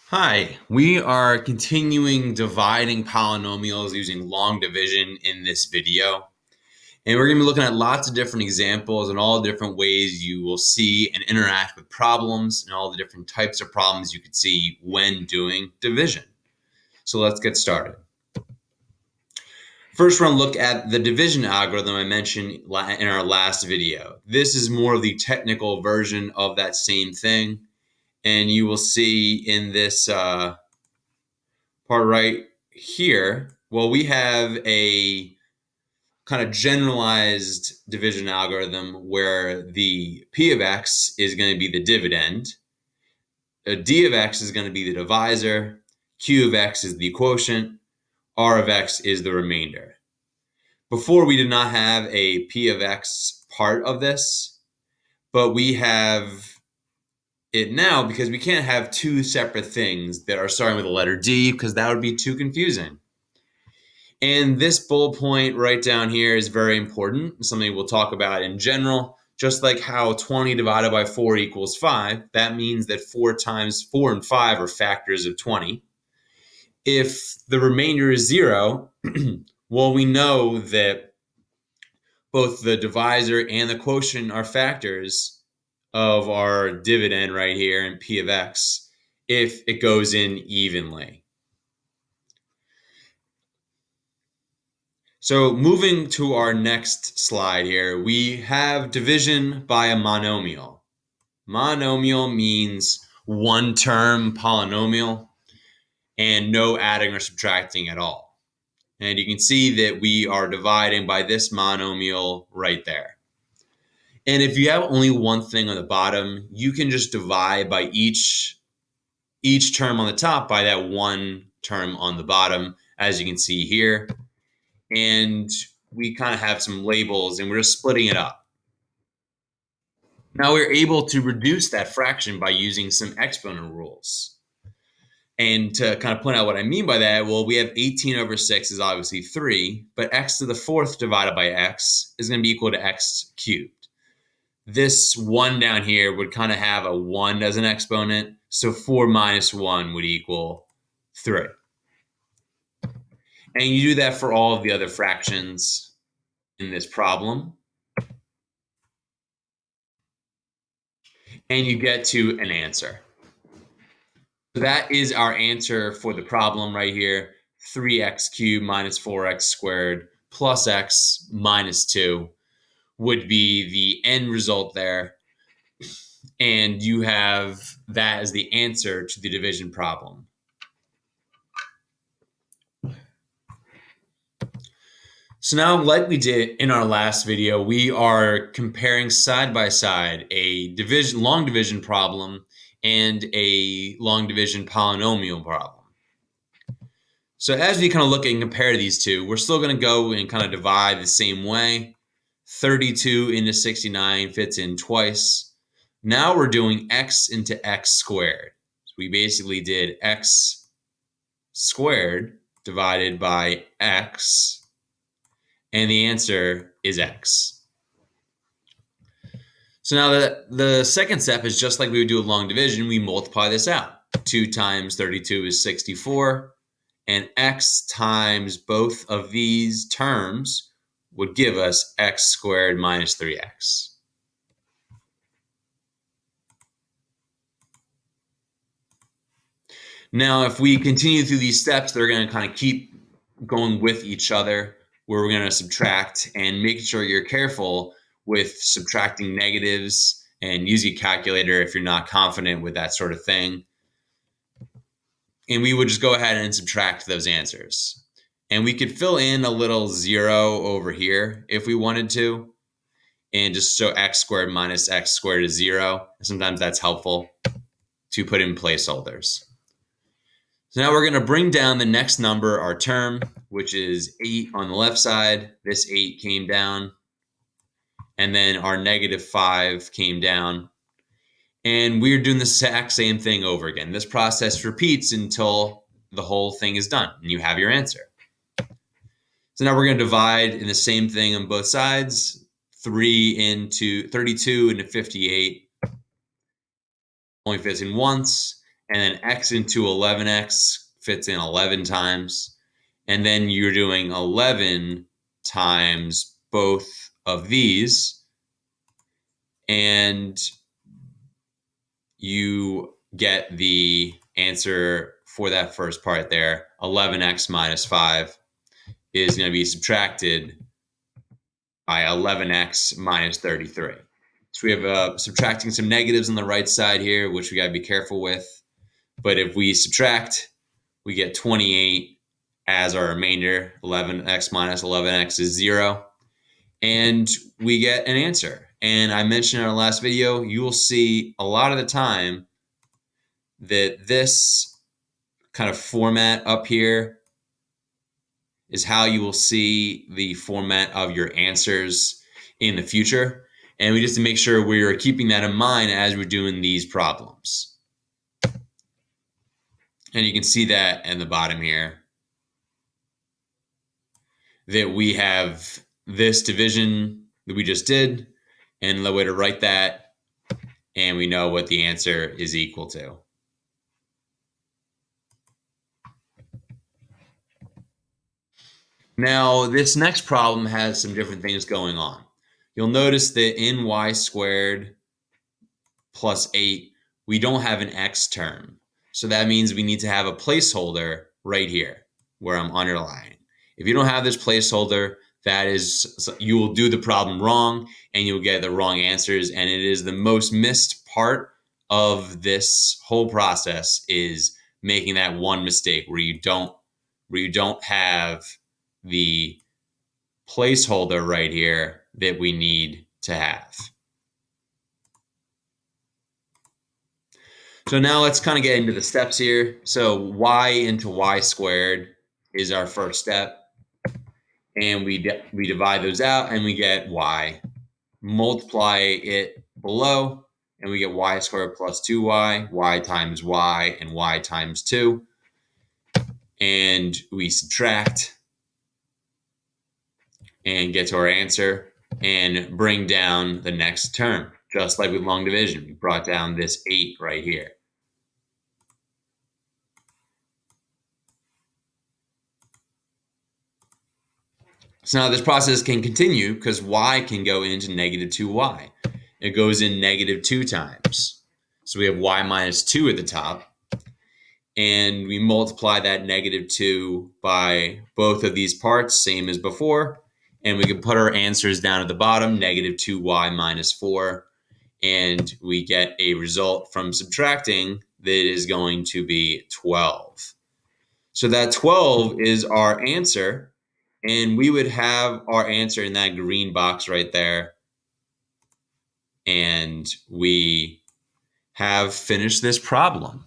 Hi, we are continuing dividing polynomials using long division in this video. And we're going to be looking at lots of different examples and all the different ways you will see and interact with problems and all the different types of problems you could see when doing division. So let's get started. First, we're going to look at the division algorithm I mentioned in our last video. This is more of the technical version of that same thing. And you will see in this part right here, well, we have a kind of generalized division algorithm where the p of x is going to be the dividend, d of x is going to be the divisor, q of x is the quotient, r of x is the remainder. Before, we did not have a p of x part of this, but we have it now because we can't have two separate things that are starting with the letter D because that would be too confusing. And this bullet point right down here is very important, something we'll talk about in general. Just like how 20 divided by 4 equals 5, that means that 4 times 4 and 5 are factors of 20. If the remainder is 0, well, we know that both the divisor and the quotient are factors of our dividend right here in p of x if it goes in evenly. So moving to our next slide here, we have division by a monomial. Monomial means one-term polynomial and no adding or subtracting at all. And you can see that we are dividing by this monomial right there. And if you have only one thing on the bottom, you can just divide by each term on the top by that one term on the bottom, as you can see here. And we kind of have some labels and we're just splitting it up. Now we're able to reduce that fraction by using some exponent rules. And to kind of point out what I mean by that, well, we have 18 over 6 is obviously 3, but x to the fourth divided by x is going to be equal to x cubed. This 1 down here would kind of have a 1 as an exponent, so 4 minus 1 would equal 3. And you do that for all of the other fractions in this problem. And you get to an answer. So that is our answer for the problem right here. 3x cubed minus 4x squared plus x minus 2 would be the end result there. And you have that as the answer to the division problem. So now, like we did in our last video, we are comparing side by side a long division problem and a long division polynomial problem. So as we kind of look and compare these two, we're still going to go and kind of divide the same way. 32 into 69 fits in twice. Now we're doing x into x squared. So we basically did x squared divided by x, and the answer is x. So now the second step is just like we would do a long division. We multiply this out. 2 times 32 is 64. And x times both of these terms would give us x squared minus 3x. Now, if we continue through these steps, they're going to kind of keep going with each other, where we're going to subtract and make sure you're careful with subtracting negatives and use a calculator if you're not confident with that sort of thing. And we would just go ahead and subtract those answers. And we could fill in a little 0 over here if we wanted to, and just show x squared minus x squared is 0. Sometimes that's helpful to put in placeholders. So now we're going to bring down the next number, our term, which is 8 on the left side. This 8 came down. And then our negative 5 came down. And we're doing the exact same thing over again. This process repeats until the whole thing is done and you have your answer. So now we're going to divide in the same thing on both sides. 32 into 58 only fits in once. and then x into 11x fits in 11 times. And then you're doing 11 times both of these, and you get the answer for that first part there. 11x minus 5 is going to be subtracted by 11x minus 33. So we have subtracting some negatives on the right side here, which we got to be careful with. But if we subtract, we get 28 as our remainder. 11x minus 11x is 0. And we get an answer. And I mentioned in our last video, you will see a lot of the time that this kind of format up here is how you will see the format of your answers in the future. And we just to make sure we're keeping that in mind as we're doing these problems. And you can see that in the bottom here, that we have this division that we just did, and the way to write that, and we know what the answer is equal to. Now, this next problem has some different things going on. You'll notice that in y squared plus 8, we don't have an x term. So that means we need to have a placeholder right here where I'm underlining. If you don't have this placeholder, that is, you will do the problem wrong and you'll get the wrong answers. And it is the most missed part of this whole process, is making that one mistake where you don't have the placeholder right here that we need to have. So now let's kind of get into the steps here. So y into y squared is our first step. And we divide those out and we get y. Multiply it below and we get y squared plus 2y, y times y, and y times 2. And we subtract and get to our answer and bring down the next term. Just like with long division, we brought down this 8 right here. So now this process can continue because y can go into negative 2y. It goes in negative 2 times. So we have y minus 2 at the top. And we multiply that negative 2 by both of these parts, same as before. And we can put our answers down at the bottom, negative 2y minus 4. And we get a result from subtracting that is going to be 12. So that 12 is our answer. And we would have our answer in that green box right there. And we have finished this problem.